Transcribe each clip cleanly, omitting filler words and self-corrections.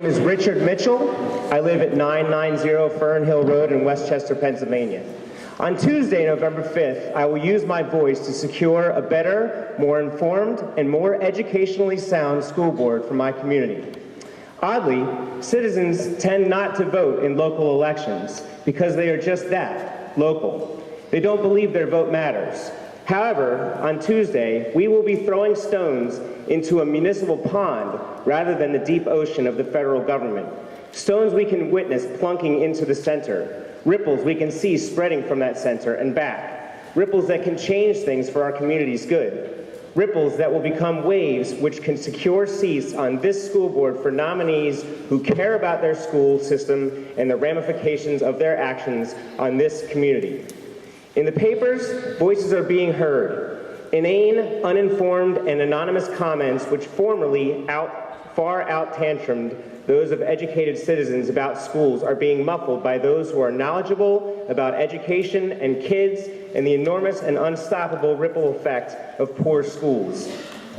My name is Richard Mitchell. I live at 990 Fern Hill Road in Westchester, Pennsylvania. On Tuesday, November 5th, I will use my voice to secure a better, more informed, and more educationally sound school board for my community. Oddly, citizens tend not to vote in local elections because they are just that, local. They don't believe their vote matters. However, on Tuesday, we will be throwing stones into a municipal pond rather than the deep ocean of the federal government. Stones we can witness plunking into the center, ripples we can see spreading from that center and back, ripples that can change things for our community's good, ripples that will become waves which can secure seats on this school board for nominees who care about their school system and the ramifications of their actions on this community. In the papers, voices are being heard. Inane, uninformed, and anonymous comments which formerly far out-tantrumed those of educated citizens about schools are being muffled by those who are knowledgeable about education and kids and the enormous and unstoppable ripple effect of poor schools.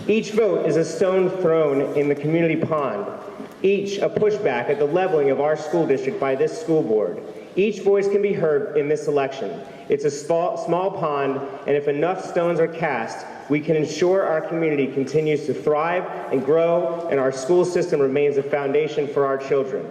Each vote is a stone thrown in the community pond, each a pushback at the leveling of our school district by this school board. Each voice can be heard in this election. It's a small pond, and if enough stones are cast, we can ensure our community continues to thrive and grow, and our school system remains a foundation for our children.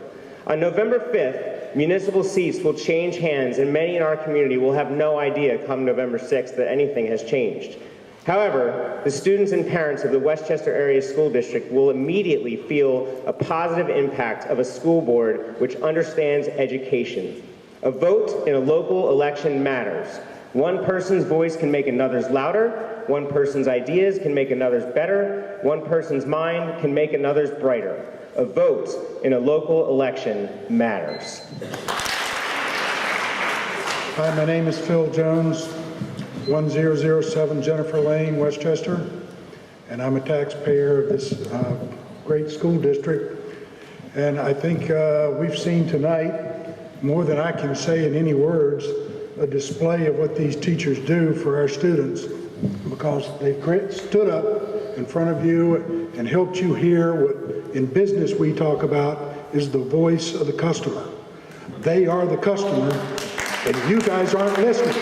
On November 5th, municipal seats will change hands, and many in our community will have no idea come November 6th that anything has changed. However, the students and parents of the Westchester Area School District will immediately feel a positive impact of a school board which understands education. A vote in a local election matters. One person's voice can make another's louder. One person's ideas can make another's better. One person's mind can make another's brighter. A vote in a local election matters. Hi, my name is Phil Jones, 1007 Jennifer Lane, Westchester, and I'm a taxpayer of this great school district. And I think we've seen tonight, more than I can say in any words, a display of what these teachers do for our students, because they've stood up in front of you and helped you hear what in business we talk about is the voice of the customer. They are the customer, and you guys aren't listening.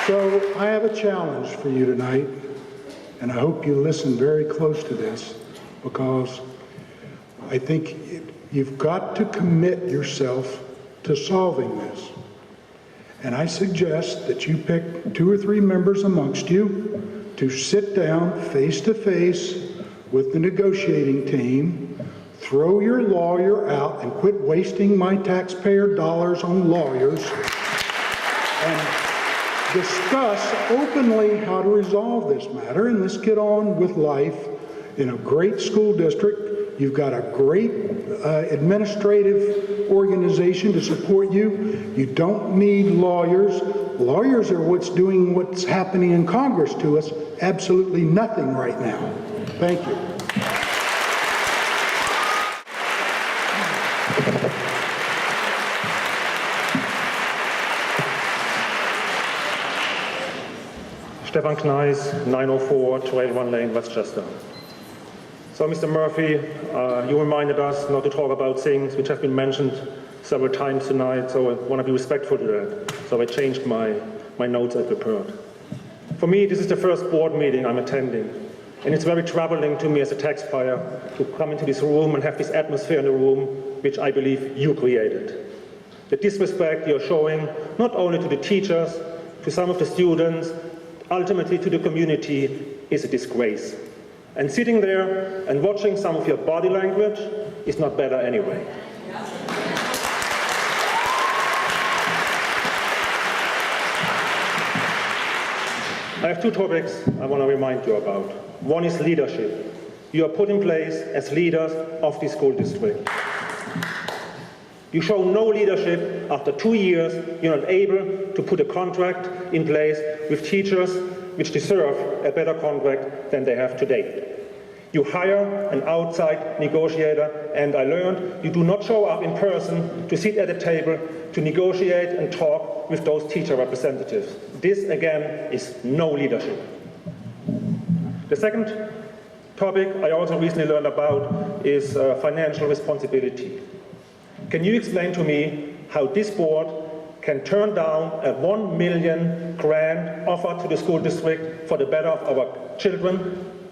So I have a challenge for you tonight, and I hope you listen very close to this, because I think you've got to commit yourself to solving this. And I suggest that you pick 2 or 3 members amongst you to sit down face to face with the negotiating team, throw your lawyer out and quit wasting my taxpayer dollars on lawyers, and discuss openly how to resolve this matter, and let's get on with life in a great school district. You've got a great administrative organization to support you. You don't need lawyers. Lawyers are what's happening in Congress to us. Absolutely nothing right now. Thank you. Stefan Kneis, 904 Trail 1 Lane, Westchester. So, Mr. Murphy, you reminded us not to talk about things which have been mentioned several times tonight, so I want to be respectful to that. So I changed my notes I prepared. For me, this is the first board meeting I'm attending, and it's very troubling to me as a taxpayer to come into this room and have this atmosphere in the room which I believe you created. The disrespect you're showing not only to the teachers, to some of the students, ultimately to the community, is a disgrace. And sitting there and watching some of your body language is not better anyway. I have 2 topics I want to remind you about. One is leadership. You are put in place as leaders of the school district. You show no leadership. After 2 years, you're not able to put a contract in place with teachers which deserve a better contract than they have today. You hire an outside negotiator, and I learned you do not show up in person to sit at a table to negotiate and talk with those teacher representatives. This, again, is no leadership. The second topic I also recently learned about is financial responsibility. Can you explain to me how this board can turn down a $1 million grant offered to the school district for the better of our children?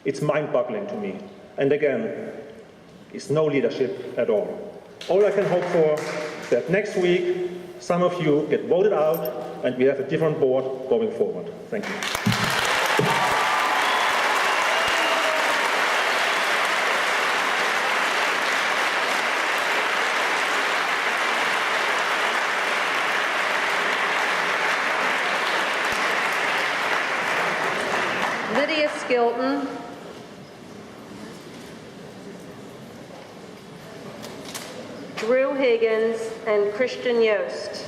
It's mind-boggling to me. And again, it's no leadership at all. All I can hope for is that next week some of you get voted out and we have a different board going forward. Thank you. Skilton. Drew Higgins and Christian Yost.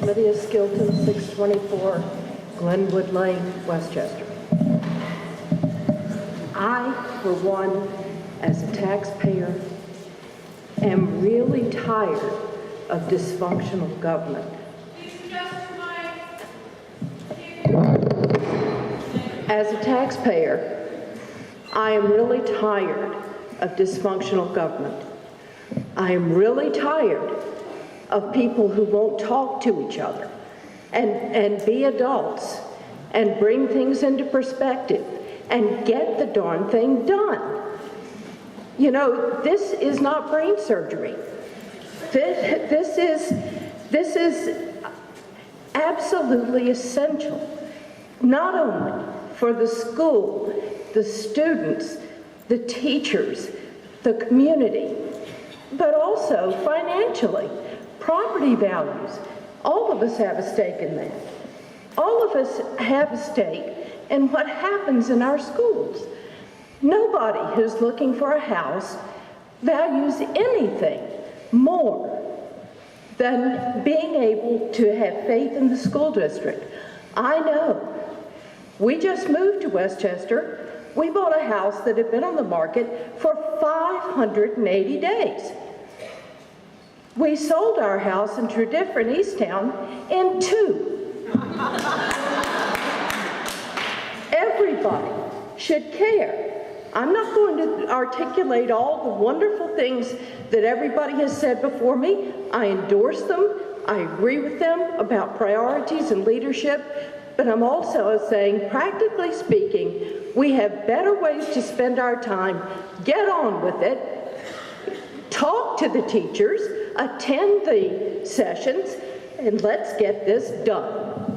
Lydia Skilton, 624 Glenwood Lane, Westchester. I, for one, as a taxpayer, am really tired of dysfunctional government. As a taxpayer, I am really tired of dysfunctional government. I am really tired of people who won't talk to each other and be adults and bring things into perspective and get the darn thing done. You know, this is not brain surgery. This is absolutely essential, not only for the school, the students, the teachers, the community, but also financially, property values. All of us have a stake in that. All of us have a stake in what happens in our schools. Nobody who's looking for a house values anything more than being able to have faith in the school district. I know. We just moved to Westchester. We bought a house that had been on the market for 580 days. We sold our house in Tredyffrin in Easttown in 2. Everybody should care. I'm not going to articulate all the wonderful things that everybody has said before me. I endorse them. I agree with them about priorities and leadership. But I'm also saying, practically speaking, we have better ways to spend our time. Get on with it. Talk to the teachers. Attend the sessions. And let's get this done.